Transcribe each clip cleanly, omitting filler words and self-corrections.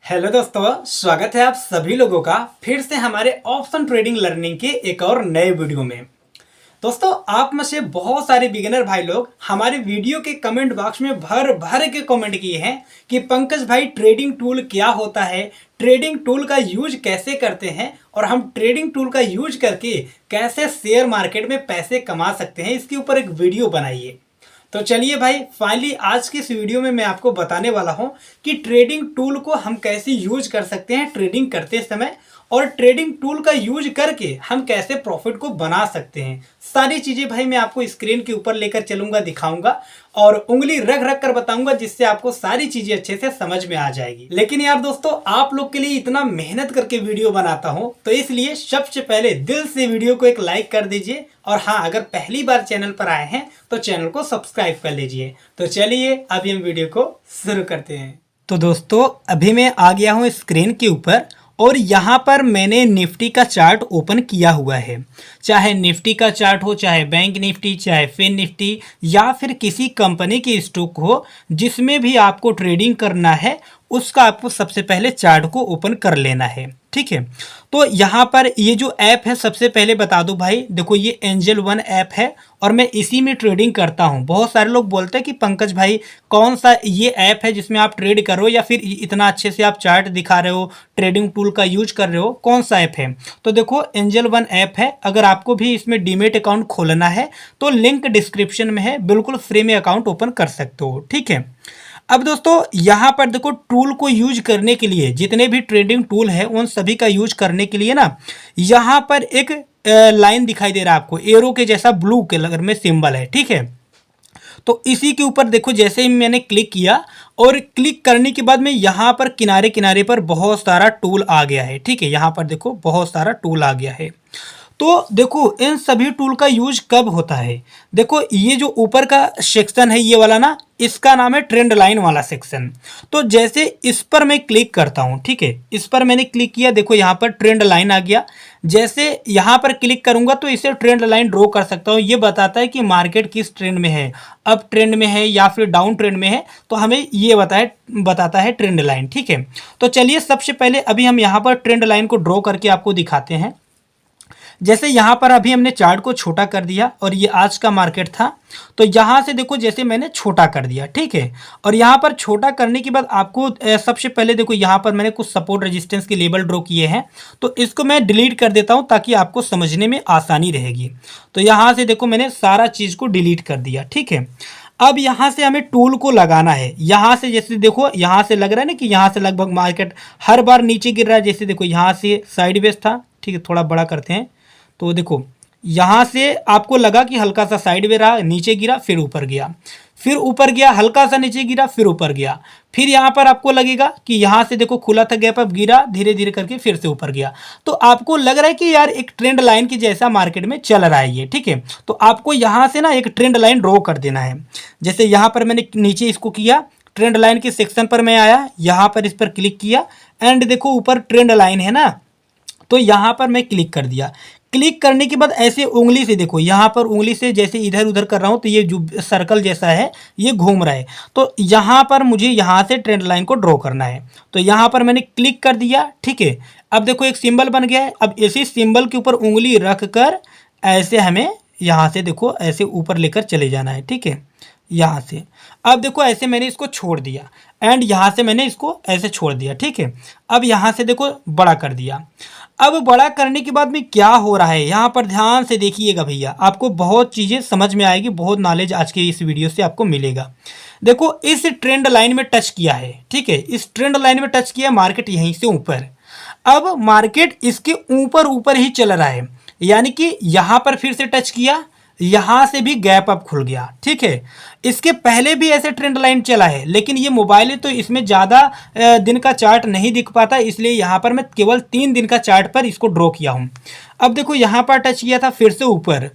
Hello दोस्तों, स्वागत है आप सभी लोगों का फिर से हमारे ऑप्शन ट्रेडिंग लर्निंग के एक और नए वीडियो में। दोस्तों, आप में से बहुत सारे बिगिनर भाई लोग हमारे वीडियो के कमेंट बॉक्स में भर भर के कमेंट किए हैं कि पंकज भाई ट्रेडिंग टूल क्या होता है, ट्रेडिंग टूल का यूज कैसे करते हैं और हम ट्रेडिंग टूल का यूज करके कैसे शेयर मार्केट में पैसे कमा सकते हैं, इसके ऊपर एक वीडियो बनाइए। तो चलिए भाई, फाइनली आज की इस वीडियो में मैं आपको बताने वाला हूं कि ट्रेडिंग टूल को हम कैसे यूज कर सकते हैं ट्रेडिंग करते समय, और ट्रेडिंग टूल का यूज करके हम कैसे प्रॉफिट को बना सकते हैं। सारी चीजें भाई मैं आपको स्क्रीन के ऊपर लेकर चलूंगा, दिखाऊंगा और उंगली रख रख कर बताऊंगा, जिससे आपको सारी चीजें अच्छे से समझ में आ जाएगी। लेकिन यार दोस्तों, आप लोग के लिए इतना मेहनत करके वीडियो बनाता हूं, तो इसलिए सबसे पहले दिल से वीडियो को एक लाइक कर दीजिए, और हाँ, अगर पहली बार चैनल पर आए हैं तो चैनल को सब्सक्राइब कर लीजिए। तो चलिए अभी हम वीडियो को शुरू करते हैं। तो दोस्तों, अभी मैं आ गया हूँ स्क्रीन के ऊपर और यहाँ पर मैंने निफ्टी का चार्ट ओपन किया हुआ है। चाहे निफ्टी का चार्ट हो, चाहे बैंक निफ्टी, चाहे फिन निफ्टी, या फिर किसी कंपनी की स्टॉक हो, जिसमें भी आपको ट्रेडिंग करना है उसका आपको सबसे पहले चार्ट को ओपन कर लेना है। ठीक है, तो यहाँ पर ये जो ऐप है, सबसे पहले बता दूं भाई, देखो ये एंजल वन ऐप है और मैं इसी में ट्रेडिंग करता हूँ। बहुत सारे लोग बोलते हैं कि पंकज भाई कौन सा ये ऐप है जिसमें आप ट्रेड करो, या फिर इतना अच्छे से आप चार्ट दिखा रहे हो, ट्रेडिंग टूल का यूज कर रहे हो, कौन सा ऐप है? तो देखो एंजल वन ऐप है। अगर आपको भी इसमें डीमेट अकाउंट खोलना है तो लिंक डिस्क्रिप्शन में है, बिल्कुल फ्री में अकाउंट ओपन कर सकते हो। ठीक है, अब दोस्तों यहाँ पर देखो, टूल को यूज करने के लिए, जितने भी ट्रेडिंग टूल है उन सभी का यूज करने के लिए ना, यहाँ पर एक लाइन दिखाई दे रहा है आपको, एरो के जैसा ब्लू कलर में सिंबल है। ठीक है, तो इसी के ऊपर देखो, जैसे ही मैंने क्लिक किया और क्लिक करने के बाद में यहाँ पर किनारे किनारे पर बहुत सारा टूल आ गया है। ठीक है, यहाँ पर देखो बहुत सारा टूल आ गया है। तो देखो इन सभी टूल का यूज कब होता है? देखो ये जो ऊपर का सेक्शन है, ये वाला ना, इसका नाम है ट्रेंड लाइन वाला सेक्शन। तो जैसे इस पर मैं क्लिक करता हूँ, ठीक है, इस पर मैंने क्लिक किया, देखो यहाँ पर ट्रेंड लाइन आ गया। जैसे यहाँ पर क्लिक करूंगा तो इसे ट्रेंड लाइन ड्रॉ कर सकता हूँ। ये बताता है कि मार्केट किस ट्रेंड में है, अप ट्रेंड में है या फिर डाउन ट्रेंड में है, तो हमें ये बताता है ट्रेंड लाइन। ठीक है, तो चलिए सबसे पहले अभी हम यहाँ पर ट्रेंड लाइन को ड्रॉ करके आपको दिखाते हैं। जैसे यहाँ पर अभी हमने चार्ट को छोटा कर दिया और ये आज का मार्केट था, तो यहाँ से देखो जैसे मैंने छोटा कर दिया। ठीक है, और यहाँ पर छोटा करने के बाद आपको सबसे पहले देखो यहाँ पर मैंने कुछ सपोर्ट रेजिस्टेंस के लेबल ड्रॉ किए हैं, तो इसको मैं डिलीट कर देता हूँ ताकि आपको समझने में आसानी रहेगी। तो यहाँ से देखो मैंने सारा चीज़ को डिलीट कर दिया। ठीक है, अब यहाँ से हमें टूल को लगाना है। यहाँ से जैसे देखो, यहाँ से लग रहा है ना कि यहाँ से लगभग मार्केट हर बार नीचे गिर रहा है। जैसे देखो यहाँ से साइडवेज था, ठीक है, थोड़ा बड़ा करते हैं, तो देखो यहाँ से आपको लगा कि हल्का सा साइड में रहा, नीचे गिरा, फिर ऊपर गया, फिर ऊपर गया, हल्का सा नीचे गिरा, फिर ऊपर गया, फिर यहाँ पर आपको लगेगा कि यहाँ से देखो खुला था गैप, अब गिरा, धीरे धीरे करके फिर से ऊपर गया। तो आपको लग रहा है कि यार एक ट्रेंड लाइन की जैसा मार्केट में चल रहा है ये। ठीक है, तो आपको यहाँ से ना एक ट्रेंड लाइन ड्रॉ कर देना है। जैसे यहाँ पर मैंने नीचे इसको किया, ट्रेंड लाइन के सेक्शन पर मैं आया, यहाँ पर इस पर क्लिक किया, एंड देखो ऊपर ट्रेंड लाइन है ना, तो यहाँ पर मैं क्लिक कर दिया। क्लिक करने के बाद ऐसे उंगली से देखो, यहाँ पर उंगली से जैसे इधर उधर कर रहा हूँ तो ये जो सर्कल जैसा है ये घूम रहा है। तो यहाँ पर मुझे यहाँ से ट्रेंड लाइन को ड्रॉ करना है, तो यहाँ पर मैंने क्लिक कर दिया। ठीक है, अब देखो एक सिंबल बन गया है। अब इसी सिंबल के ऊपर उंगली रख कर ऐसे हमें यहाँ से देखो ऐसे ऊपर लेकर चले जाना है। ठीक है, यहाँ से अब देखो ऐसे मैंने इसको छोड़ दिया, एंड यहाँ से मैंने इसको ऐसे छोड़ दिया। ठीक है, अब यहाँ से देखो बड़ा कर दिया। अब बड़ा करने के बाद में क्या हो रहा है, यहाँ पर ध्यान से देखिएगा भैया, आपको बहुत चीज़ें समझ में आएगी, बहुत नॉलेज आज के इस वीडियो से आपको मिलेगा। देखो इस ट्रेंड लाइन में टच किया है। ठीक है, इस ट्रेंड लाइन में टच किया, मार्केट यहीं से ऊपर, अब मार्केट इसके ऊपर ऊपर ही चल रहा है, यानी कि यहाँ पर फिर से टच किया, यहाँ से भी गैप अप खुल गया। ठीक है, इसके पहले भी ऐसे ट्रेंड लाइन चला है, लेकिन ये मोबाइल है तो इसमें ज़्यादा दिन का चार्ट नहीं दिख पाता, इसलिए यहाँ पर मैं केवल 3 दिन का चार्ट पर इसको ड्रॉ किया हूँ। अब देखो यहाँ पर टच किया था, फिर से ऊपर,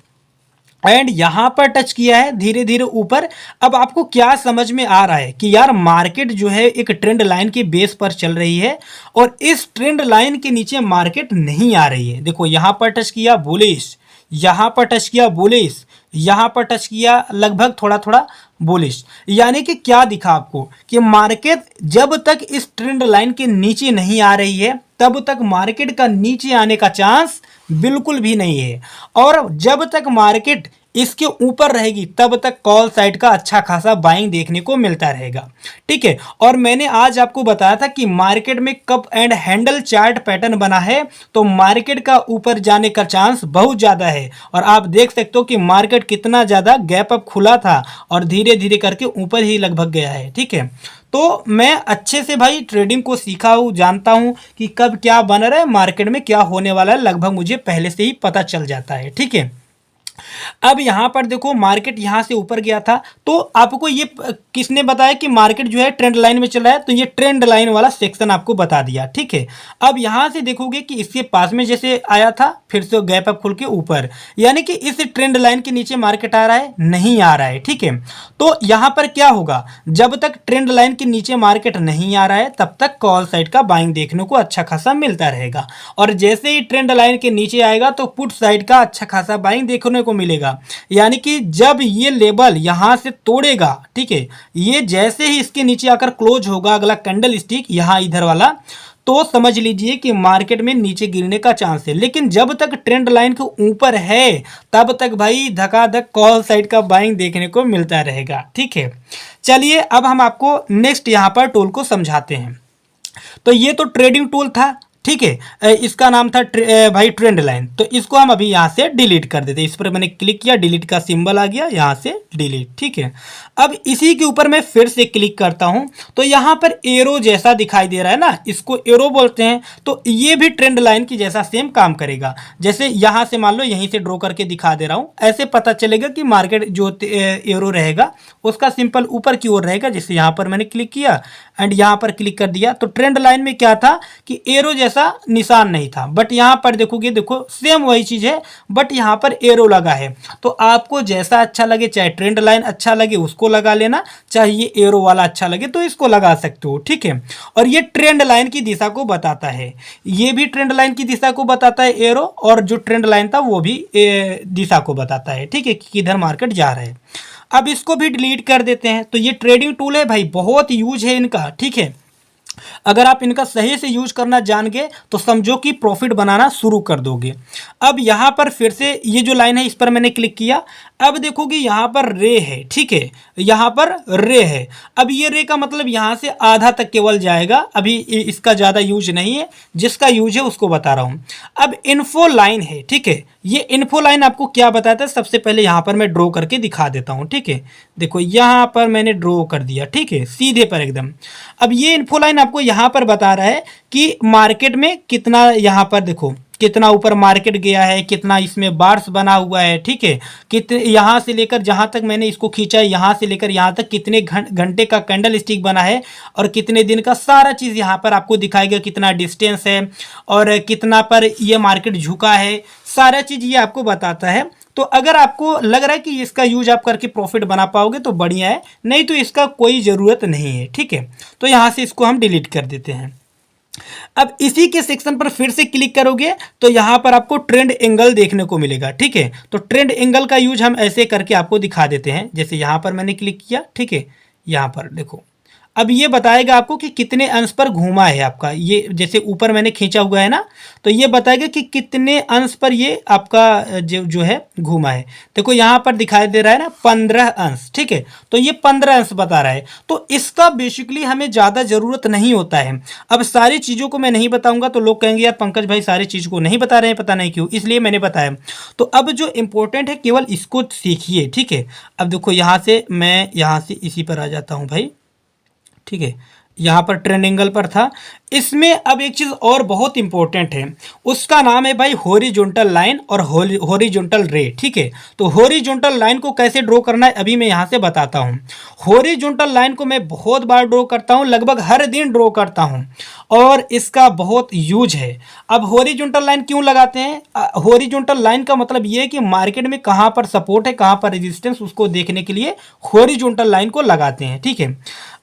एंड यहाँ पर टच किया है, धीरे धीरे ऊपर। अब आपको क्या समझ में आ रहा है कि यार मार्केट जो है एक ट्रेंड लाइन के बेस पर चल रही है और इस ट्रेंड लाइन के नीचे मार्केट नहीं आ रही है। देखो यहाँ पर टच किया बुलिश, यहाँ पर टच किया बुलिश, यहाँ पर टच किया लगभग थोड़ा थोड़ा बुलिश। यानी कि क्या दिखा आपको कि मार्केट जब तक इस ट्रेंड लाइन के नीचे नहीं आ रही है तब तक मार्केट का नीचे आने का चांस बिल्कुल भी नहीं है, और जब तक मार्केट इसके ऊपर रहेगी तब तक कॉल साइड का अच्छा खासा बाइंग देखने को मिलता रहेगा। ठीक है, और मैंने आज आपको बताया था कि मार्केट में cup and handle chart pattern बना है तो मार्केट का ऊपर जाने का चांस बहुत ज़्यादा है, और आप देख सकते हो कि मार्केट कितना ज़्यादा गैप अप खुला था और धीरे धीरे करके ऊपर ही लगभग गया है। ठीक है, तो मैं अच्छे से भाई ट्रेडिंग को सीखा हूँ, जानता हूँ कि कब क्या बन रहा है, मार्केट में क्या होने वाला है, लगभग मुझे पहले से ही पता चल जाता है। ठीक है, अब यहां पर देखो मार्केट यहां से ऊपर गया था, तो आपको ये किसने बताया कि मार्केट जो है ट्रेंड लाइन में चला है, तो ये ट्रेंड लाइन वाला सेक्शन आपको बता दिया। ठीक है, अब यहां से देखोगे कि इसके पास में जैसे आया था फिर से गैप अप खुल के ऊपर, यानी कि इस ट्रेंड लाइन के नीचे मार्केट आ रहा है, नहीं आ रहा है। ठीक है, तो यहां पर क्या होगा, जब तक ट्रेंड लाइन के नीचे मार्केट नहीं आ रहा है तब तक कॉल साइड का बाइंग देखने को अच्छा खासा मिलता रहेगा, और जैसे ही ट्रेंड लाइन के नीचे आएगा तो पुट साइड का अच्छा खासा बाइंग देखने को मिलेगा। यानी कि जब ये लेवल यहां से तोड़ेगा, ठीक है, ये जैसे ही इसके नीचे आकर क्लोज होगा अगला कैंडल स्टिक यहां इधर वाला, तो समझ लीजिए कि मार्केट में नीचे गिरने का चांस है। लेकिन जब तक ट्रेंड लाइन के ऊपर है तब तक भाई धकाधक कॉल साइड का बाइंग देखने को मिलता रहेगा। ठीक है, चलिए अब हम आपको नेक्स्ट यहां पर टूल को समझाते हैं। तो ये तो ट्रेडिंग टूल था, ठीक है, इसका नाम था भाई ट्रेंड लाइन। तो इसको हम अभी यहाँ से डिलीट कर देते हैं। इस पर मैंने क्लिक किया, डिलीट का सिंबल आ गया, यहाँ से डिलीट। ठीक है, अब इसी के ऊपर मैं फिर से क्लिक करता हूँ तो यहाँ पर एरो जैसा दिखाई दे रहा है ना, इसको एरो बोलते हैं। तो ये भी ट्रेंड लाइन की जैसा सेम काम करेगा। जैसे यहाँ से मान लो यहीं से ड्रॉ करके दिखा दे रहा हूँ, ऐसे पता चलेगा कि मार्केट जो एरो रहेगा उसका सिंपल ऊपर की ओर रहेगा। जैसे यहाँ पर मैंने क्लिक किया एंड यहाँ पर क्लिक कर दिया, तो ट्रेंड लाइन में क्या था कि एरो जैसा निशान नहीं था, बट यहाँ पर देखोगे, देखो सेम वही चीज है, बट यहाँ पर एरो लगा है। तो आपको जैसा अच्छा लगे, चाहे ट्रेंड लाइन अच्छा लगे उसको लगा लेना, चाहे ये एरो वाला अच्छा लगे तो इसको लगा सकते हो। ठीक है, और ये ट्रेंड लाइन की दिशा को बताता है, ये भी ट्रेंड लाइन की दिशा को बताता है एरो, और जो ट्रेंड लाइन था वो भी दिशा को बताता है। ठीक है, कि किधर मार्केट जा रहा है। अब इसको भी डिलीट कर देते हैं। तो ये ट्रेडिंग टूल है भाई, बहुत यूज है इनका। ठीक है, अगर आप इनका सही से यूज करना जान गए तो समझो कि प्रॉफिट बनाना शुरू कर दोगे। अब यहां पर फिर से ये जो लाइन है इस पर मैंने क्लिक किया, अब देखोगे यहां पर रे है। ठीक है, यहां पर रे है। अब ये रे का मतलब यहां से आधा तक केवल जाएगा, अभी इसका ज्यादा यूज नहीं है, जिसका यूज है उसको बता रहा हूं। अब इन्फो लाइन है। ठीक है, ये इन्फो लाइन आपको क्या बताता है, सबसे पहले यहां पर मैं ड्रॉ करके दिखा देता हूं। ठीक है, देखो यहां पर मैंने ड्रॉ कर दिया, ठीक है, सीधे पर एकदम। अब ये इन्फो लाइन आपको यहां पर बता रहा है कि मार्केट में कितना, यहां पर देखो कितना ऊपर मार्केट गया है, कितना इसमें बार्स बना हुआ है। ठीक है, कितने यहां से लेकर जहां तक मैंने इसको खींचा है, यहां से लेकर यहां तक कितने घंटे का कैंडल स्टिक बना है, और कितने दिन का, सारा चीज यहां पर आपको दिखाएगा। कितना डिस्टेंस है और कितना पर ये मार्केट झुका है, सारा चीज ये आपको बताता है। तो अगर आपको लग रहा है कि इसका यूज आप करके प्रॉफिट बना पाओगे तो बढ़िया है, नहीं तो इसका कोई ज़रूरत नहीं है। ठीक है, तो यहाँ से इसको हम डिलीट कर देते हैं। अब इसी के सेक्शन पर फिर से क्लिक करोगे तो यहाँ पर आपको ट्रेंड एंगल देखने को मिलेगा। ठीक है, तो ट्रेंड एंगल का यूज हम ऐसे करके आपको दिखा देते हैं। जैसे यहाँ पर मैंने क्लिक किया, ठीक है, यहाँ पर देखो अब ये बताएगा आपको कि कितने अंश पर घूमा है आपका, ये जैसे ऊपर मैंने खींचा हुआ है ना, तो ये बताएगा कि कितने अंश पर ये आपका जो है घूमा है। देखो यहाँ पर दिखाई दे रहा है ना 15 अंश। ठीक है, तो ये 15 अंश बता रहा है। तो इसका बेसिकली हमें ज़्यादा ज़रूरत नहीं होता है। अब सारी चीज़ों को मैं नहीं बताऊंगा तो लोग कहेंगे यार पंकज भाई सारी चीज़ को नहीं बता रहे हैं, पता नहीं क्यों, इसलिए मैंने बताया। तो अब जो इम्पोर्टेंट है केवल इसको सीखिए। ठीक है, अब देखो यहाँ से मैं यहाँ से इसी पर आ जाता हूँ भाई। ठीक है, यहाँ पर ट्रेंड एंगल पर था। इसमें अब एक चीज़ और बहुत इंपॉर्टेंट है, उसका नाम है भाई हॉरिजॉन्टल लाइन और हॉरिजॉन्टल रे। ठीक है, तो हॉरिजॉन्टल लाइन को कैसे ड्रॉ करना है अभी मैं यहाँ से बताता हूँ। हॉरिजॉन्टल लाइन को मैं बहुत बार ड्रॉ करता हूँ, लगभग हर दिन ड्रॉ करता हूँ, और इसका बहुत यूज है। अब हॉरिजॉन्टल लाइन क्यों लगाते हैं? हॉरिजॉन्टल लाइन का मतलब ये है कि मार्केट में कहाँ पर सपोर्ट है, कहाँ पर रेजिस्टेंस, उसको देखने के लिए हॉरिजॉन्टल लाइन को लगाते हैं। ठीक है,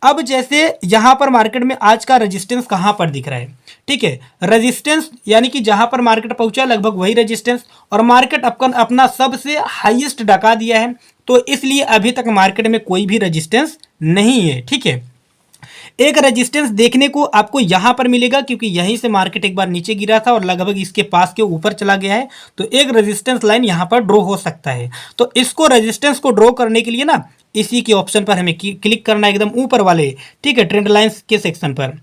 अब जैसे यहाँ पर मार्केट में आज का रेजिस्टेंस कहाँ पर दिख रहा है। ठीक है, रेजिस्टेंस यानी कि जहाँ पर मार्केट पहुंचा लगभग वही रेजिस्टेंस, और मार्केट अपना सबसे हाईएस्ट ढका दिया है। तो इसलिए अभी तक मार्केट में कोई भी रेजिस्टेंस नहीं है। ठीक है, एक रेजिस्टेंस देखने को आपको यहां पर मिलेगा क्योंकि यहीं से मार्केट एक बार नीचे गिरा था और लगभग इसके पास के ऊपर चला गया है, तो एक रेजिस्टेंस लाइन यहां पर ड्रॉ हो सकता है। तो इसको रेजिस्टेंस को ड्रॉ करने के लिए ना इसी के ऑप्शन पर हमें क्लिक करना है, एकदम ऊपर वाले, ठीक है, ट्रेंड लाइंस के सेक्शन पर।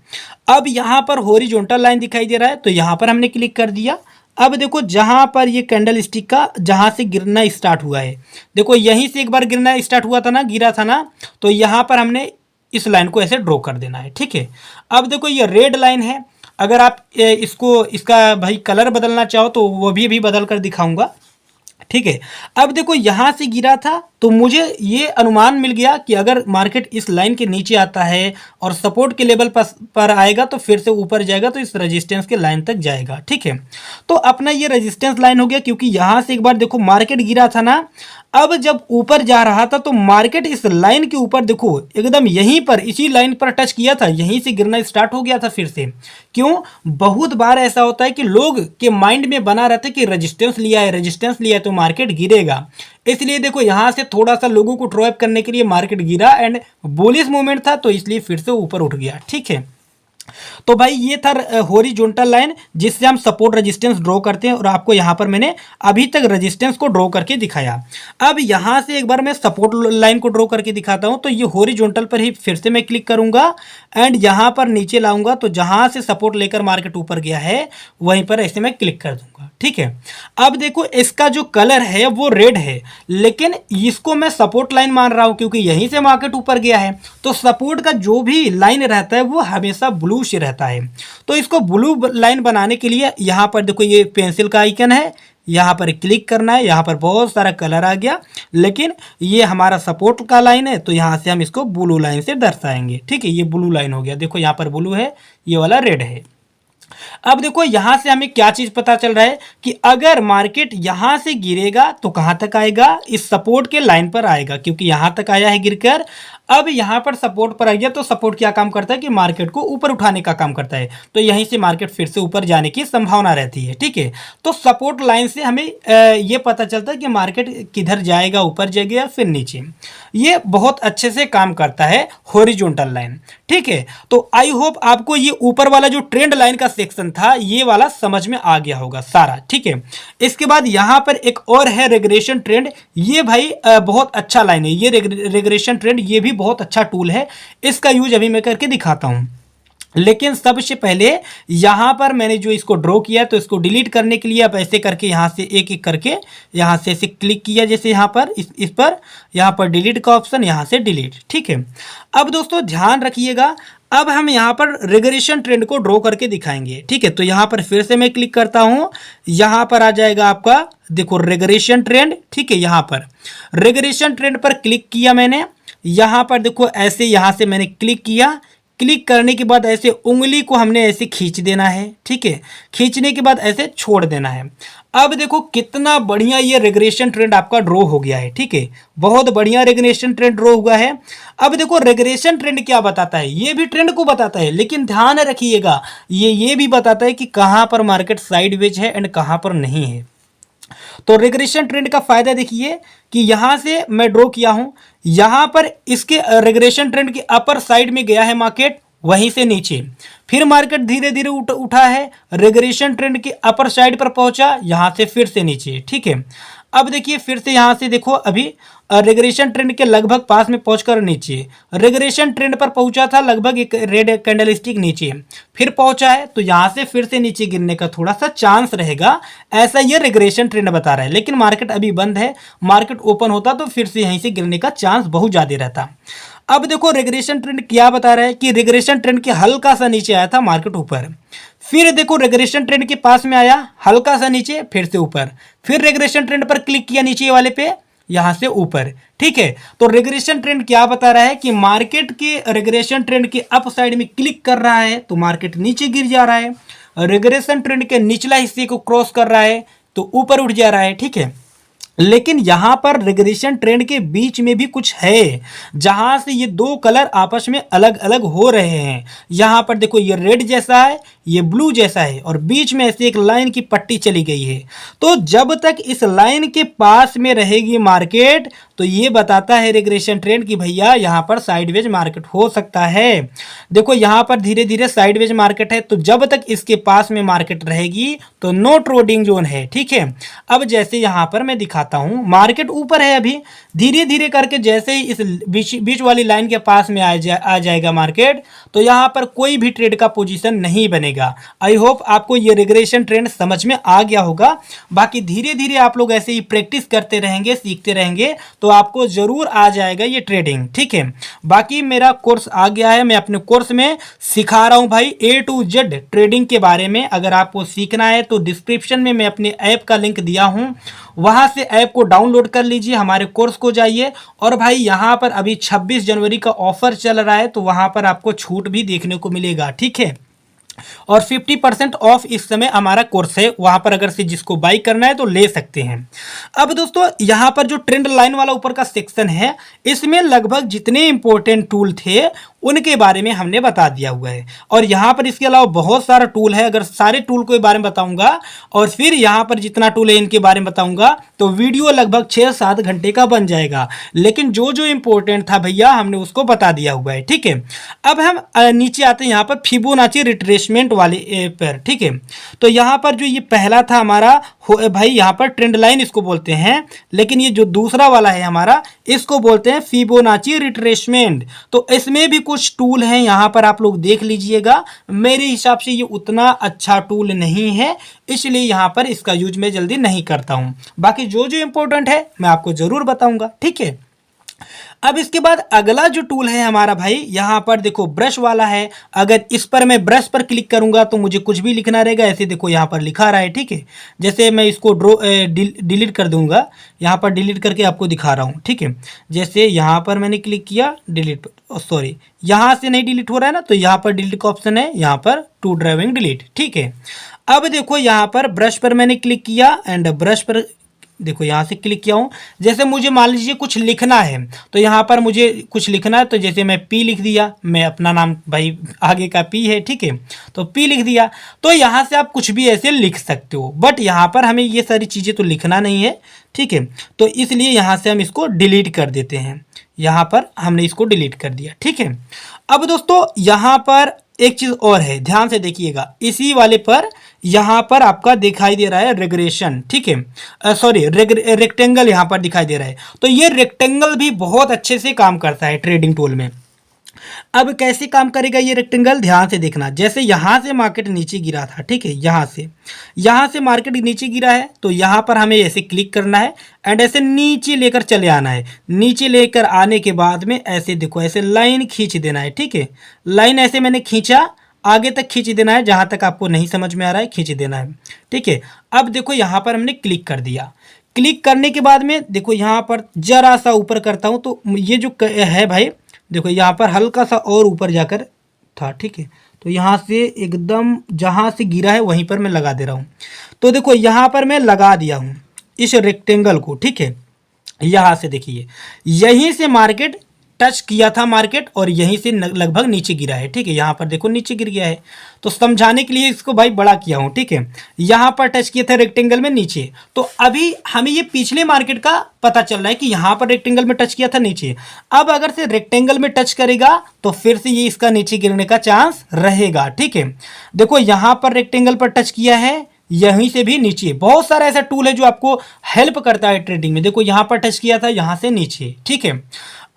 अब यहां पर हॉरिजॉन्टल लाइन दिखाई दे रहा है, तो यहां पर हमने क्लिक कर दिया। अब देखो जहां पर ये कैंडल स्टिक का जहां से गिरना स्टार्ट हुआ है, देखो यहीं से एक बार गिरना स्टार्ट हुआ था ना, गिरा था ना, तो यहां पर हमने इस लाइन को ऐसे ड्रॉ कर देना है। ठीक है, अब देखो ये रेड लाइन है, अगर आप इसका भाई कलर बदलना चाहो तो वो भी बदल कर दिखाऊंगा। ठीक है, अब देखो यहां से गिरा था तो मुझे ये अनुमान मिल गया कि अगर मार्केट इस लाइन के नीचे आता है और सपोर्ट के लेवल पर आएगा तो फिर से ऊपर जाएगा, तो इस रेजिस्टेंस के लाइन तक जाएगा। ठीक है, तो अपना ये रेजिस्टेंस लाइन हो गया क्योंकि यहां से एक बार देखो मार्केट गिरा था ना, अब जब ऊपर जा रहा था तो मार्केट इस लाइन के ऊपर देखो एकदम यहीं पर इसी लाइन पर टच किया था, यहीं से गिरना स्टार्ट हो गया था फिर से। क्यों? बहुत बार ऐसा होता है कि लोग के माइंड में बना रहता है कि रेजिस्टेंस लिया है, रेजिस्टेंस लिया है तो मार्केट गिरेगा, इसलिए देखो यहां से थोड़ा सा लोगों को ट्रैप करने के लिए मार्केट गिरा एंड बुलिश मूवमेंट था, तो इसलिए फिर से ऊपर उठ गया। ठीक है, तो भाई ये था हॉरिजॉन्टल लाइन जिससे हम सपोर्ट रेजिस्टेंस ड्रॉ करते हैं, और आपको यहां पर मैंने अभी तक रेजिस्टेंस को ड्रॉ करके दिखाया। अब यहां से एक बार मैं सपोर्ट लाइन को ड्रॉ करके दिखाता हूं, तो ये हॉरिजॉन्टल पर ही फिर से मैं क्लिक करूंगा एंड यहां पर नीचे लाऊंगा, तो जहां से सपोर्ट लेकर मार्केट ऊपर गया है वहीं पर ऐसे मैं क्लिक कर दूंगा। ठीक है, अब देखो इसका जो कलर है वो रेड है, लेकिन इसको मैं सपोर्ट लाइन मान रहा हूं क्योंकि यहीं से मार्केट ऊपर गया है, तो सपोर्ट का जो भी लाइन रहता है वो हमेशा ब्लू से रहता है। तो इसको ब्लू लाइन बनाने के लिए यहां पर देखो ये पेंसिल का आइकन है, यहां पर क्लिक करना है, यहां पर बहुत सारा कलर आ गया, लेकिन ये हमारा सपोर्ट का लाइन है तो यहां से हम इसको ब्लू लाइन से दर्शाएंगे। ठीक है, ये ब्लू लाइन हो गया, देखो यहां पर ब्लू है, ये वाला रेड है। अब देखो यहां से हमें क्या चीज पता चल रहा है कि अगर मार्केट यहां से गिरेगा तो कहां तक आएगा, इस सपोर्ट के लाइन पर आएगा, क्योंकि यहां तक आया है गिरकर, अब यहां पर सपोर्ट पर आ गया, तो सपोर्ट क्या काम करता है कि मार्केट को ऊपर उठाने का काम करता है, तो यहीं से मार्केट फिर से ऊपर जाने की संभावना रहती है। ठीक है, तो सपोर्ट लाइन से हमें ये पता चलता है कि मार्केट किधर जाएगा, ऊपर जाएगा या फिर नीचे। ये बहुत अच्छे से काम करता है हॉरिजॉन्टल लाइन। ठीक है, तो आई होप आपको ये ऊपर वाला जो ट्रेंड लाइन का सेक्शन था ये वाला समझ में आ गया होगा सारा। ठीक है, इसके बाद यहां पर एक और है रेग्रेशन ट्रेंड, ये भाई बहुत अच्छा लाइन है, ये रेग्रेशन ट्रेंड ये भी बहुत अच्छा टूल है, इसका यूज अभी मैं करके दिखाता हूं। लेकिन सबसे पहले यहां पर मैंने जो इसको ड्रॉ किया तो इसको डिलीट करने के लिए आप ऐसे करके यहां से एक एक करके यहां से ऐसे क्लिक किया, जैसे यहां पर इस पर यहां पर डिलीट का ऑप्शन, यहां से डिलीट। ठीक है, अब दोस्तों ध्यान रखिएगा, अब हम यहां पर रेग्रेशन ट्रेंड को ड्रॉ करके दिखाएंगे। ठीक है, तो यहां पर फिर से मैं क्लिक करता हूं, यहां पर आ जाएगा आपका देखो रेग्रेशन ट्रेंड। ठीक है, यहां पर रेग्रेशन ट्रेंड पर क्लिक किया मैंने, यहां पर देखो ऐसे यहां से मैंने क्लिक किया, क्लिक करने के बाद ऐसे उंगली को हमने ऐसे खींच देना है। ठीक है, खींचने के बाद ऐसे छोड़ देना है। अब देखो कितना बढ़िया ये रेग्रेशन ट्रेंड आपका ड्रॉ हो गया है। ठीक है, बहुत बढ़िया रेग्रेशन ट्रेंड ड्रॉ हुआ है। अब देखो रेग्रेशन ट्रेंड क्या बताता है, ये भी ट्रेंड को बताता है, लेकिन ध्यान रखिएगा ये भी बताता है कि कहां पर मार्केट साइडवेज है एंड कहां पर नहीं है। तो रेग्रेशन ट्रेंड का फायदा देखिए कि यहां से मैं ड्रॉ किया हूं, यहां पर इसके रेग्रेशन ट्रेंड के अपर साइड में गया है मार्केट, वहीं से नीचे फिर मार्केट धीरे धीरे उठा है, रेग्रेशन ट्रेंड के अपर साइड पर पहुंचा, यहां से फिर से नीचे। ठीक है, अब देखिए फिर से यहां से देखो अभी रेग्रेशन ट्रेंड के लगभग पास में पहुंचकर नीचे, रेग्रेशन ट्रेंड पर पहुंचा था लगभग एक रेड कैंडलस्टिक नीचे, फिर पहुंचा है, तो यहां से फिर से नीचे गिरने का थोड़ा सा चांस रहेगा, ऐसा ये रेग्रेशन ट्रेंड बता रहा है। लेकिन मार्केट अभी बंद है, मार्केट ओपन होता तो फिर से यहीं से गिरने का चांस बहुत ज्यादा रहता। अब देखो रेग्रेशन ट्रेंड क्या बता रहा है कि रेग्रेशन ट्रेंड के हल्का सा नीचे आया था मार्केट ऊपर, फिर देखो रेग्रेशन ट्रेंड के पास में आया हल्का सा नीचे, फिर से ऊपर, फिर रेग्रेशन ट्रेंड पर क्लिक किया नीचे वाले पे, यहां से ऊपर। ठीक है, तो रेग्रेशन ट्रेंड क्या बता रहा है कि मार्केट के रेग्रेशन ट्रेंड के अप साइड में क्लिक कर रहा है तो मार्केट नीचे गिर जा रहा है, रेग्रेशन ट्रेंड के निचला हिस्से को क्रॉस कर रहा है तो ऊपर उठ जा रहा है। ठीक है, लेकिन यहाँ पर रिग्रेशन ट्रेंड के बीच में भी कुछ है, जहां से ये दो कलर आपस में अलग अलग हो रहे हैं। यहाँ पर देखो ये रेड जैसा है, ये ब्लू जैसा है, और बीच में ऐसे एक लाइन की पट्टी चली गई है। तो जब तक इस लाइन के पास में रहेगी मार्केट, तो ये बताता है रिग्रेशन ट्रेंड कि भैया यहाँ पर साइडवेज मार्केट हो सकता है। देखो यहाँ पर धीरे धीरे साइडवेज मार्केट है, तो जब तक इसके पास में मार्केट रहेगी तो नो ट्रेडिंग जोन है, ठीक है। अब जैसे यहाँ पर मैं दिखाता हूँ, मार्केट ऊपर है अभी, धीरे धीरे करके जैसे ही इस बीच वाली लाइन के पास में आ जाएगा मार्केट, तो यहाँ पर कोई भी ट्रेड का पोजीशन नहीं बनेगा। आई होप आपको ये रिग्रेशन ट्रेंड समझ में आ गया होगा। बाकी धीरे धीरे आप लोग ऐसे ही प्रैक्टिस करते रहेंगे, सीखते रहेंगे, तो आपको जरूर आ जाएगा ये ट्रेडिंग, ठीक है। बाकी मेरा कोर्स आ गया है, मैं अपने कोर्स में सिखा रहा हूँ भाई A to Z ट्रेडिंग के बारे में। अगर आपको सीखना है तो डिस्क्रिप्शन में मैं अपने ऐप का लिंक दिया हूँ, वहां से ऐप को डाउनलोड कर लीजिए, हमारे कोर्स को जाइए। और भाई यहाँ पर अभी 26 जनवरी का ऑफर चल रहा है, तो वहां पर आपको छूट भी देखने को मिलेगा, ठीक है। और 50% ऑफ इस समय हमारा कोर्स है, वहां पर अगर से जिसको बाई करना है तो ले सकते हैं। अब दोस्तों यहाँ पर जो ट्रेंड लाइन वाला ऊपर का सेक्शन है, इसमें लगभग जितने इंपॉर्टेंट टूल थे उनके बारे में हमने बता दिया हुआ है। और यहाँ पर इसके अलावा बहुत सारा टूल है, अगर सारे टूल के बारे में बताऊंगा और फिर यहाँ पर जितना टूल है इनके बारे में बताऊंगा तो वीडियो लगभग 6-7 घंटे का बन जाएगा। लेकिन जो जो इंपॉर्टेंट था भैया हमने उसको बता दिया हुआ है, ठीक है। अब हम नीचे आते हैं यहाँ पर फिबोनाची रिट्रेसमेंट वाले पर, ठीक है। तो यहाँ पर जो ये पहला था हमारा भाई, यहाँ पर ट्रेंड लाइन इसको बोलते हैं, लेकिन ये जो दूसरा वाला है हमारा, इसको बोलते हैं फिबोनाची रिट्रेसमेंट। तो इसमें भी कुछ टूल हैं, यहाँ पर आप लोग देख लीजिएगा। मेरे हिसाब से ये उतना अच्छा टूल नहीं है, इसलिए यहाँ पर इसका यूज मैं जल्दी नहीं करता हूँ। बाकी जो जो इंपॉर्टेंट है मैं आपको जरूर बताऊंगा, ठीक है। अब इसके बाद अगला जो टूल है हमारा भाई, यहाँ पर देखो ब्रश वाला है। अगर इस पर मैं ब्रश पर क्लिक करूंगा तो मुझे कुछ भी लिखना रहेगा, ऐसे देखो यहाँ पर लिखा रहा है, ठीक है। जैसे मैं इसको डिलीट कर दूंगा, यहाँ पर डिलीट करके आपको दिखा रहा हूँ, ठीक है। जैसे यहाँ पर मैंने क्लिक किया, डिलीट, सॉरी यहाँ से नहीं डिलीट हो रहा है ना, तो यहाँ पर डिलीट का ऑप्शन है, यहाँ पर टू ड्राइविंग डिलीट, ठीक है। अब देखो यहाँ पर ब्रश पर मैंने क्लिक किया एंड ब्रश पर देखो यहाँ से क्लिक किया हूँ। जैसे मुझे मान लीजिए कुछ लिखना है, तो यहाँ पर मुझे कुछ लिखना है, तो जैसे मैं पी लिख दिया, मैं अपना नाम भाई आगे का पी है, ठीक है, तो पी लिख दिया। तो यहाँ से आप कुछ भी ऐसे लिख सकते हो, बट यहाँ पर हमें ये सारी चीज़ें तो लिखना नहीं है, ठीक है। तो इसलिए यहाँ से हम इसको डिलीट कर देते हैं। यहाँ पर हमने इसको डिलीट कर दिया, ठीक है। अब दोस्तों यहाँ पर एक चीज़ और है, ध्यान से देखिएगा, इसी वाले पर यहाँ पर आपका दिखाई दे रहा है रेग्रेशन, ठीक है, सॉरी रेक्टेंगल यहाँ पर दिखाई दे रहा है। तो ये रेक्टेंगल भी बहुत अच्छे से काम करता है ट्रेडिंग टूल में। अब कैसे काम करेगा ये रेक्टेंगल, ध्यान से देखना। जैसे यहाँ से मार्केट नीचे गिरा था, ठीक है, यहाँ से मार्केट नीचे गिरा है, तो यहाँ पर हमें ऐसे क्लिक करना है एंड ऐसे नीचे लेकर चले आना है। नीचे लेकर आने के बाद में ऐसे देखो, ऐसे लाइन खींच देना है, ठीक है। लाइन ऐसे मैंने खींचा, आगे तक खींच देना है, जहाँ तक आपको नहीं समझ में आ रहा है खींच देना है, ठीक है। अब देखो यहाँ पर हमने क्लिक कर दिया। क्लिक करने के बाद में देखो यहाँ पर जरा सा ऊपर करता हूँ, तो ये जो है भाई, देखो यहाँ पर हल्का सा और ऊपर जाकर था, ठीक है। तो यहाँ से एकदम जहाँ से गिरा है वहीं पर मैं लगा दे रहा हूँ। तो देखो यहाँ पर मैं लगा दिया हूँ इस रेक्टेंगल को, ठीक है। यहाँ से देखिए, यहीं से मार्केट टच किया था मार्केट, और यहीं से लगभग नीचे गिरा है, ठीक है। यहाँ पर देखो नीचे गिर गया है, तो समझाने के लिए इसको भाई बड़ा किया हूँ, ठीक है। यहाँ पर टच किया था रेक्टेंगल में नीचे, तो अभी हमें ये पिछले मार्केट का पता चल रहा है कि यहाँ पर रेक्टेंगल में टच किया था नीचे। अब अगर से रेक्टेंगल में टच करेगा तो फिर से ये इसका नीचे गिरने का चांस रहेगा, ठीक है। देखो यहाँ पर रेक्टेंगल पर टच किया है, यहीं से भी नीचे। बहुत सारा ऐसा टूल है जो आपको हेल्प करता है ट्रेडिंग में। देखो यहाँ पर टच किया था, यहाँ से नीचे, ठीक है।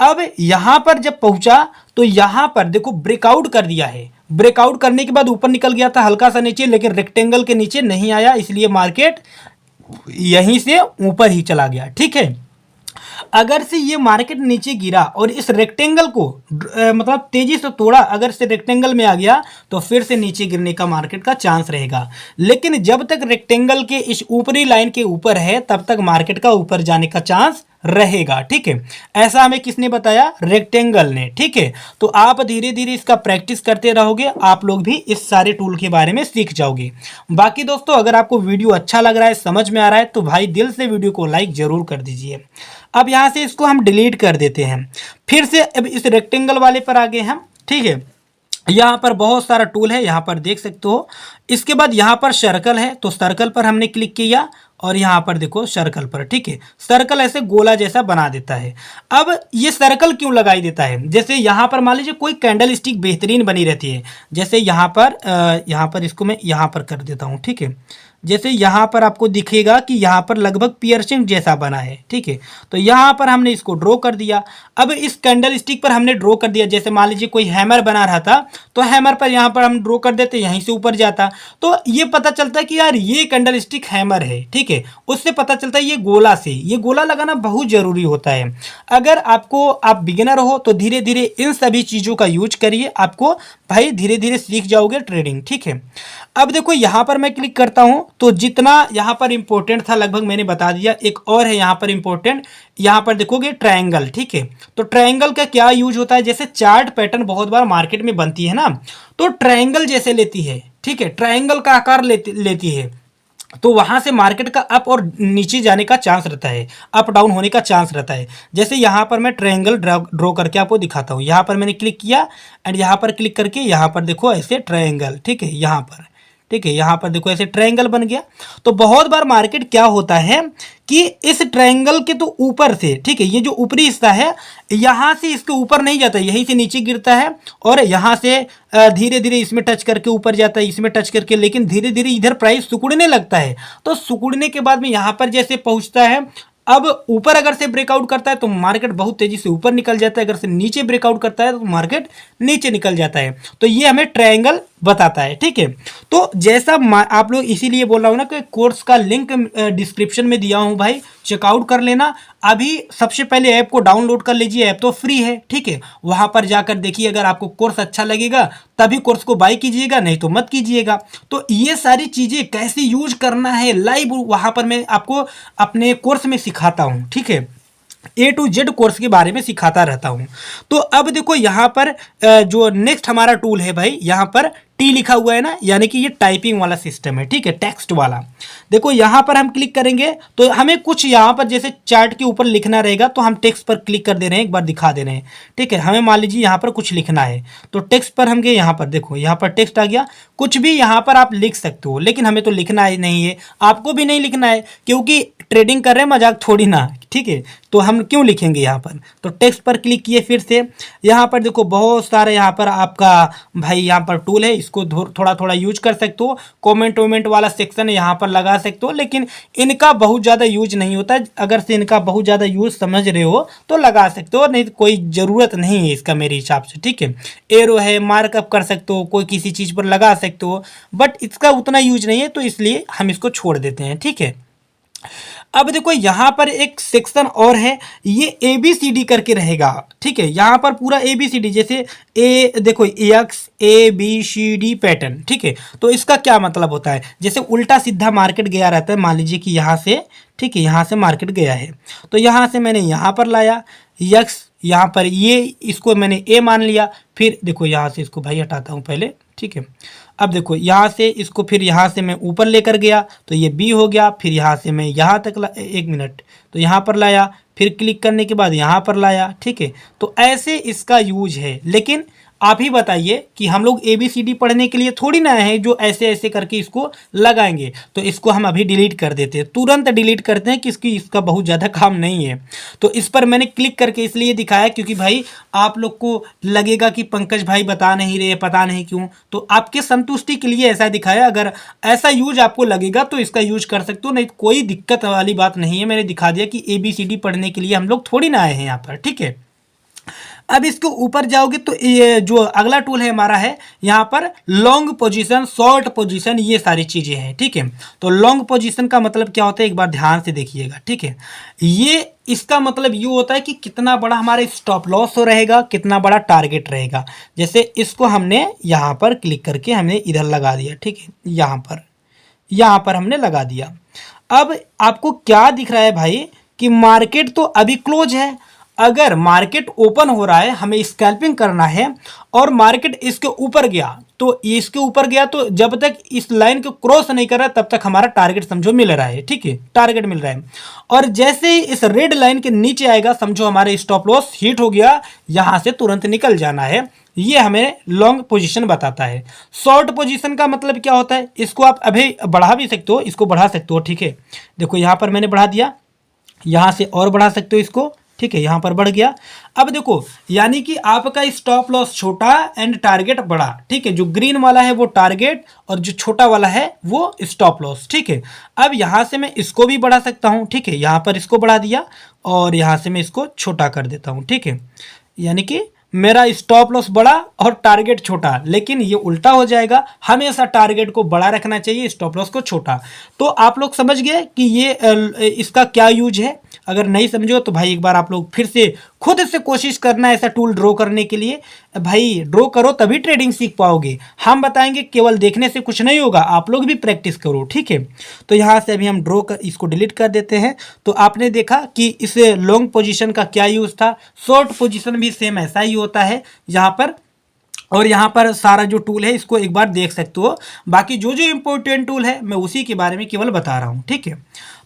अब यहाँ पर जब पहुंचा तो यहाँ पर देखो ब्रेकआउट कर दिया है। ब्रेकआउट करने के बाद ऊपर निकल गया था हल्का सा नीचे, लेकिन रेक्टेंगल के नीचे नहीं आया, इसलिए मार्केट यहीं से ऊपर ही चला गया, ठीक है। अगर से ये मार्केट नीचे गिरा और इस रेक्टेंगल को मतलब तेजी से तोड़ा, अगर से रेक्टेंगल में आ गया तो फिर से नीचे गिरने का मार्केट का चांस रहेगा। लेकिन जब तक रेक्टेंगल के इस ऊपरी लाइन के ऊपर है तब तक मार्केट का ऊपर जाने का चांस रहेगा। ठीक है, ऐसा हमें किसने बताया? रेक्टेंगल ने। ठीक है, तो आप धीरे धीरे इसका प्रैक्टिस करते रहोगे, आप लोग भी इस सारे टूल के बारे में सीख जाओगे। बाकी दोस्तों, अगर आपको वीडियो अच्छा लग रहा है, समझ में आ रहा है, तो भाई दिल से वीडियो को लाइक जरूर कर दीजिए। अब यहाँ से इसको हम डिलीट कर देते हैं। फिर से अब इस रेक्टेंगल वाले पर आ गए हम। ठीक है, यहाँ पर बहुत सारा टूल है, यहाँ पर देख सकते हो। इसके बाद यहाँ पर सर्कल है, तो सर्कल पर हमने क्लिक किया और यहाँ पर देखो सर्कल पर। ठीक है, सर्कल ऐसे गोला जैसा बना देता है। अब ये सर्कल क्यों लगाई देता है? जैसे यहाँ पर मान लीजिए कोई कैंडल स्टिक बेहतरीन बनी रहती है, जैसे यहाँ पर इसको मैं यहाँ पर कर देता हूँ। ठीक है, जैसे यहाँ पर आपको दिखेगा कि यहाँ पर लगभग पियर्सिंग जैसा बना है। ठीक है, तो यहाँ पर हमने इसको ड्रॉ कर दिया। अब इस कैंडल स्टिक पर हमने ड्रॉ कर दिया, जैसे मान लीजिए कोई हैमर बना रहा था, तो हैमर पर यहाँ पर हम ड्रॉ कर देते, यहीं से ऊपर जाता, तो ये पता चलता है कि यार ये कैंडल स्टिक हैमर है। ठीक है, उससे पता चलता है ये गोला से, ये गोला लगाना बहुत जरूरी होता है। अगर आप बिगिनर हो तो धीरे धीरे इन सभी चीज़ों का यूज करिए, आपको भाई धीरे धीरे सीख जाओगे ट्रेडिंग। ठीक है, अब देखो यहाँ पर मैं क्लिक करता हूँ तो जितना यहाँ पर इंपॉर्टेंट था लगभग मैंने बता दिया। एक और है यहाँ पर इंपॉर्टेंट, यहाँ पर देखोगे ट्रायंगल। ठीक है, तो ट्रायंगल का क्या यूज होता है? जैसे चार्ट पैटर्न बहुत बार मार्केट में बनती है ना, तो ट्रायंगल जैसे लेती है। ठीक है, ट्रायंगल का आकार लेती है, तो वहां से मार्केट का अप और नीचे जाने का चांस रहता है, अप डाउन होने का चांस रहता है। जैसे यहाँ पर मैं ट्रायंगल ड्रॉ करके आपको दिखाता हूँ। यहाँ पर मैंने क्लिक किया एंड यहाँ पर क्लिक करके यहाँ पर देखो ऐसे ट्रायंगल। ठीक है, यहाँ पर, ठीक है, यहाँ पर देखो ऐसे ट्रायंगल बन गया। तो बहुत बार मार्केट क्या होता है कि इस ट्रायंगल के तो ऊपर से, ठीक है, ये जो ऊपरी हिस्सा है यहाँ से इसके ऊपर नहीं जाता, यहीं से नीचे गिरता है और यहाँ से धीरे धीरे इसमें टच करके ऊपर जाता है, इसमें टच करके, लेकिन धीरे धीरे इधर प्राइस सिकुड़ने लगता है। तो सिकुड़ने के बाद में यहाँ पर जैसे पहुँचता है, अब ऊपर अगर से ब्रेकआउट करता है तो मार्केट बहुत तेजी से ऊपर निकल जाता है, अगर से नीचे ब्रेकआउट करता है तो मार्केट नीचे निकल जाता है। तो ये हमें ट्रायंगल बताता है। ठीक है, तो जैसा आप लोग, इसीलिए बोल रहा हूँ ना कि कोर्स का लिंक डिस्क्रिप्शन में दिया हूँ भाई, चेकआउट कर लेना। अभी सबसे पहले ऐप को डाउनलोड कर लीजिए, ऐप तो फ्री है। ठीक है, वहाँ पर जाकर देखिए, अगर आपको कोर्स अच्छा लगेगा तभी कोर्स को बाय कीजिएगा, नहीं तो मत कीजिएगा। तो ये सारी चीज़ें कैसे यूज करना है लाइव वहाँ पर मैं आपको अपने कोर्स में सिखाता हूँ। ठीक है, A to Z कोर्स के बारे में सिखाता रहता हूँ। तो अब देखो यहाँ पर जो नेक्स्ट हमारा टूल है भाई, यहाँ पर T लिखा हुआ है ना, यानी कि ये टाइपिंग वाला सिस्टम है। ठीक है, टेक्स्ट वाला। देखो यहाँ पर हम क्लिक करेंगे तो हमें कुछ यहाँ पर जैसे चार्ट के ऊपर लिखना रहेगा, तो हम टेक्स्ट पर क्लिक कर दे रहे हैं, एक बार दिखा दे रहे हैं। ठीक है, हमें मान लीजिए यहाँ पर कुछ लिखना है, तो टेक्स्ट पर हम गए, यहाँ पर देखो यहाँ पर टेक्स्ट आ गया। कुछ भी यहाँ पर आप लिख सकते हो, लेकिन हमें तो लिखना ही नहीं है, आपको भी नहीं लिखना है, क्योंकि ट्रेडिंग कर रहे हैं, मजाक थोड़ी ना। ठीक है, तो हम क्यों लिखेंगे यहाँ पर? तो टेक्स्ट पर क्लिक किए, फिर से यहाँ पर देखो बहुत सारे यहाँ पर आपका भाई यहाँ पर टूल है, इसको थोड़ा थोड़ा यूज कर सकते हो। कमेंट वोमेंट वाला सेक्शन है, यहाँ पर लगा सकते हो, लेकिन इनका बहुत ज़्यादा यूज नहीं होता। अगर से इनका बहुत ज़्यादा यूज समझ रहे हो तो लगा सकते हो, नहीं तो कोई ज़रूरत नहीं है इसका मेरे हिसाब से। ठीक है, एरो है, मार्कअप कर सकते हो, कोई किसी चीज़ पर लगा सकते हो, बट इसका उतना यूज नहीं है, तो इसलिए हम इसको छोड़ देते हैं। ठीक है, अब देखो यहाँ पर एक सेक्शन और है, ये ABCD करके रहेगा। ठीक है, यहाँ पर पूरा ABCD, जैसे ए देखो XABCD पैटर्न। ठीक है, तो इसका क्या मतलब होता है? जैसे उल्टा सीधा मार्केट गया रहता है, मान लीजिए कि यहाँ से, ठीक है, यहाँ से मार्केट गया है, तो यहाँ से मैंने यहाँ पर लाया यक्स, यहाँ पर ये इसको मैंने ए मान लिया, फिर देखो यहाँ से इसको भाई हटाता हूँ पहले। ठीक है, अब देखो यहाँ से इसको फिर यहाँ से मैं ऊपर लेकर गया तो ये बी हो गया, फिर यहाँ से मैं यहाँ तक एक मिनट, तो यहाँ पर लाया, फिर क्लिक करने के बाद यहाँ पर लाया। ठीक है, तो ऐसे इसका यूज है। लेकिन आप ही बताइए कि हम लोग ABCD पढ़ने के लिए थोड़ी ना है जो ऐसे ऐसे करके इसको लगाएंगे। तो इसको हम अभी डिलीट कर देते हैं, तुरंत डिलीट करते हैं, कि इसका बहुत ज़्यादा काम नहीं है। तो इस पर मैंने क्लिक करके इसलिए दिखाया क्योंकि भाई आप लोग को लगेगा कि पंकज भाई बता नहीं रहे, पता नहीं क्यों, तो आपके संतुष्टि के लिए ऐसा दिखाया। अगर ऐसा यूज आपको लगेगा तो इसका यूज कर सकते हो, नहीं तो कोई दिक्कत वाली बात नहीं है। मैंने दिखा दिया कि ABCD पढ़ने के लिए हम लोग थोड़ी ना आए हैं यहाँ पर। ठीक है, अब इसके ऊपर जाओगे तो ये जो अगला टूल है हमारा है यहाँ पर लॉन्ग पोजीशन, शॉर्ट पोजीशन, ये सारी चीज़ें हैं, ठीक है। तो लॉन्ग पोजीशन का मतलब क्या होता है, एक बार ध्यान से देखिएगा, ठीक है। ये इसका मतलब ये होता है कि कितना बड़ा हमारा स्टॉप लॉस हो रहेगा, कितना बड़ा टारगेट रहेगा। जैसे इसको हमने यहाँ पर क्लिक करके हमने इधर लगा दिया, ठीक है, यहाँ पर हमने लगा दिया। अब आपको क्या दिख रहा है भाई कि मार्केट तो अभी क्लोज है। अगर मार्केट ओपन हो रहा है, हमें स्कैल्पिंग करना है और मार्केट इसके ऊपर गया, तो इसके ऊपर गया तो जब तक इस लाइन को क्रॉस नहीं कर रहा तब तक हमारा टारगेट समझो मिल रहा है, ठीक है, टारगेट मिल रहा है। और जैसे ही इस रेड लाइन के नीचे आएगा समझो हमारे स्टॉप लॉस हिट हो गया, यहां से तुरंत निकल जाना है। ये हमें लॉन्ग पोजीशन बताता है। शॉर्ट पोजीशन का मतलब क्या होता है, इसको आप अभी बढ़ा भी सकते हो, इसको बढ़ा सकते हो, ठीक है। देखो यहाँ पर मैंने बढ़ा दिया, यहाँ से और बढ़ा सकते हो इसको, ठीक है, यहाँ पर बढ़ गया। अब देखो यानी कि आपका स्टॉप लॉस छोटा एंड टारगेट बड़ा, ठीक है। जो ग्रीन वाला है वो टारगेट और जो छोटा वाला है वो स्टॉप लॉस, ठीक है। अब यहाँ से मैं इसको भी बढ़ा सकता हूँ, ठीक है, यहाँ पर इसको बढ़ा दिया और यहाँ से मैं इसको छोटा कर देता हूँ, ठीक है। यानी कि मेरा स्टॉप लॉस बड़ा और टारगेट छोटा, लेकिन ये उल्टा हो जाएगा, हमेशा टारगेट को बड़ा रखना चाहिए, स्टॉप लॉस को छोटा। तो आप लोग समझ गए कि ये इसका क्या यूज है। अगर नहीं समझो तो भाई एक बार आप लोग फिर से खुद से कोशिश करना ऐसा टूल ड्रॉ करने के लिए। भाई ड्रॉ करो तभी ट्रेडिंग सीख पाओगे। हम बताएंगे, केवल देखने से कुछ नहीं होगा, आप लोग भी प्रैक्टिस करो, ठीक है। तो यहाँ से अभी हम ड्रॉ कर इसको डिलीट कर देते हैं। तो आपने देखा कि इस लॉन्ग पोजीशन का क्या यूज़ था। शॉर्ट पोजीशन भी सेम ऐसा ही होता है यहाँ पर, और यहाँ पर सारा जो टूल है इसको एक बार देख सकते हो। बाकी जो जो इम्पोर्टेंट टूल है मैं उसी के बारे में केवल बता रहा हूँ, ठीक है।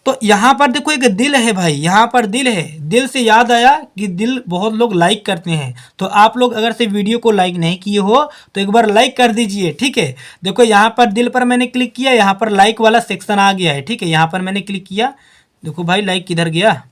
तो यहाँ पर देखो एक दिल है भाई, यहाँ पर दिल है। दिल से याद आया कि दिल बहुत लोग लाइक करते हैं, तो आप लोग अगर से वीडियो को लाइक नहीं किए हो तो एक बार लाइक कर दीजिए, ठीक है। देखो यहाँ पर दिल पर मैंने क्लिक किया, यहाँ पर लाइक वाला सेक्शन आ गया है, ठीक है। यहाँ पर मैंने क्लिक किया, देखो भाई लाइक किधर गया,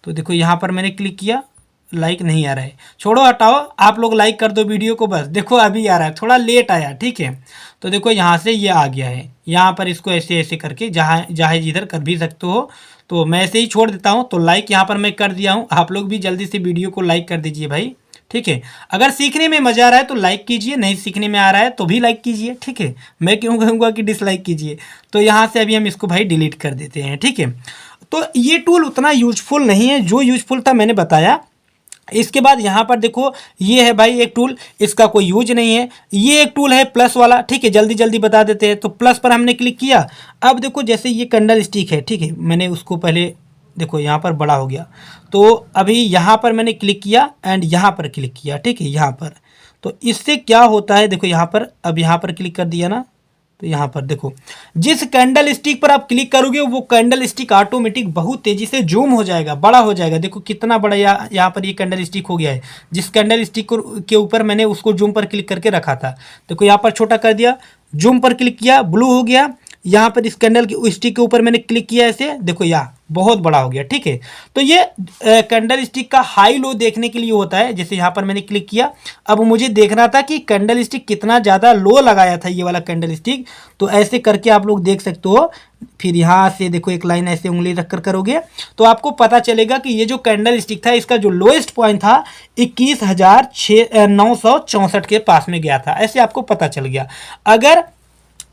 तो देखो यहाँ पर मैंने क्लिक किया, लाइक नहीं आ रहा है, छोड़ो हटाओ, आप लोग लाइक कर दो वीडियो को बस। देखो अभी आ रहा है, थोड़ा लेट आया, ठीक है। तो देखो यहाँ से ये आ गया है, यहाँ पर इसको ऐसे ऐसे करके जहाँ जिधर कर भी सकते हो। तो मैं ऐसे ही छोड़ देता हूँ। तो लाइक यहाँ पर मैं कर दिया हूँ, आप लोग भी जल्दी से वीडियो को लाइक कर दीजिए भाई, ठीक है। अगर सीखने में मज़ा आ रहा है तो लाइक कीजिए, नहीं सीखने में आ रहा है तो भी लाइक कीजिए, ठीक है। मैं क्यों कहूँगा कि डिसलाइक कीजिए। तो यहाँ से अभी हम इसको भाई डिलीट कर देते हैं, ठीक है। तो ये टूल उतना यूजफुल नहीं है, जो यूजफुल था मैंने बताया। इसके बाद यहाँ पर देखो ये है भाई एक टूल, इसका कोई यूज नहीं है। ये एक टूल है प्लस वाला, ठीक है, जल्दी जल्दी बता देते हैं। तो प्लस पर हमने क्लिक किया। अब देखो जैसे ये कैंडल स्टिक है, ठीक है, मैंने उसको पहले देखो यहाँ पर बड़ा हो गया, तो अभी यहाँ पर मैंने क्लिक किया एंड यहाँ पर क्लिक किया, ठीक है, यहाँ पर। तो इससे क्या होता है देखो यहाँ पर, अब यहाँ पर क्लिक कर दिया ना, तो यहाँ पर देखो जिस कैंडल स्टिक पर आप क्लिक करोगे वो कैंडल स्टिक ऑटोमेटिक बहुत तेजी से जूम हो जाएगा, बड़ा हो जाएगा। देखो कितना बड़ा यहाँ पर ये कैंडल स्टिक हो गया है। जिस कैंडल स्टिक के ऊपर मैंने उसको जूम पर क्लिक करके रखा था, देखो यहाँ पर छोटा कर दिया, जूम पर क्लिक किया, ब्लू हो गया। यहाँ पर इस कैंडल की स्टिक के ऊपर मैंने क्लिक किया ऐसे, देखो यहाँ बहुत बड़ा हो गया, ठीक है। तो ये कैंडल स्टिक का हाई लो देखने के लिए होता है। जैसे यहाँ पर मैंने क्लिक किया, अब मुझे देखना था कि कैंडल स्टिक कितना ज़्यादा लो लगाया था ये वाला कैंडल स्टिक, तो ऐसे करके आप लोग देख सकते हो। फिर यहाँ से देखो एक लाइन ऐसे उंगली रख कर करोगे तो आपको पता चलेगा कि ये जो कैंडल स्टिक था इसका जो लोएस्ट पॉइंट था 21,964 के पास में गया था, ऐसे आपको पता चल गया। अगर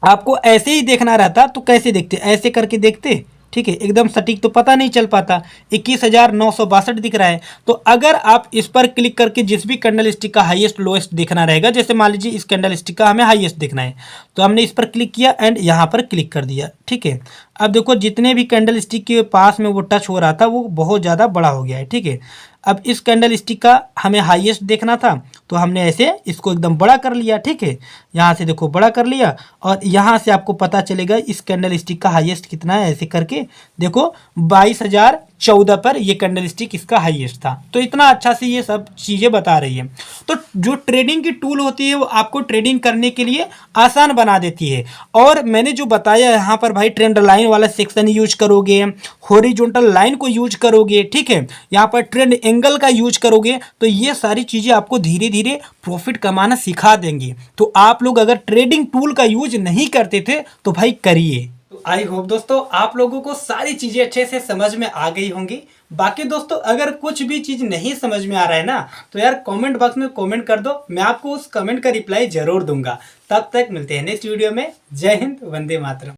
आपको ऐसे ही देखना रहता तो कैसे देखते, ऐसे करके देखते, ठीक है, एकदम सटीक तो पता नहीं चल पाता। 21,962 दिख रहा है। तो अगर आप इस पर क्लिक करके जिस भी कैंडल स्टिक का हाईएस्ट लोएस्ट देखना रहेगा, जैसे मान लीजिए इस कैंडल स्टिक का हमें हाईएस्ट देखना है, तो हमने इस पर क्लिक किया एंड यहाँ पर क्लिक कर दिया, ठीक है। अब देखो जितने भी कैंडल स्टिक के पास में वो टच हो रहा था वो बहुत ज़्यादा बड़ा हो गया है, ठीक है। अब इस कैंडल स्टिक का हमें हाईएस्ट देखना था तो हमने ऐसे इसको एकदम बड़ा कर लिया, ठीक है। यहाँ से देखो बड़ा कर लिया और यहाँ से आपको पता चलेगा इस कैंडल स्टिक का हाईएस्ट कितना है। ऐसे करके देखो 22,014 पर ये कैंडल स्टिक इसका हाईएस्ट था। तो इतना अच्छा से ये सब चीज़ें बता रही है। तो जो ट्रेडिंग की टूल होती है वो आपको ट्रेडिंग करने के लिए आसान बना देती है। और मैंने जो बताया यहाँ पर भाई ट्रेंड लाइन वाला सेक्शन यूज करोगे, हॉरिजॉन्टल लाइन को यूज करोगे, ठीक है, यहाँ पर ट्रेंड एंगल का यूज करोगे, तो ये सारी चीज़ें आपको धीरे धीरे प्रॉफिट कमाना सिखा देंगी। तो आप लोग अगर ट्रेडिंग टूल का यूज नहीं करते थे तो भाई करिए। तो आई होप दोस्तों आप लोगों को सारी चीजें अच्छे से समझ में आ गई होंगी। बाकी दोस्तों अगर कुछ भी चीज नहीं समझ में आ रहा है ना तो यार कमेंट बॉक्स में कमेंट कर दो, मैं आपको उस कमेंट का रिप्लाई जरूर दूंगा। तब तक मिलते हैं नेक्स्ट वीडियो में। जय हिंद, वंदे मातरम।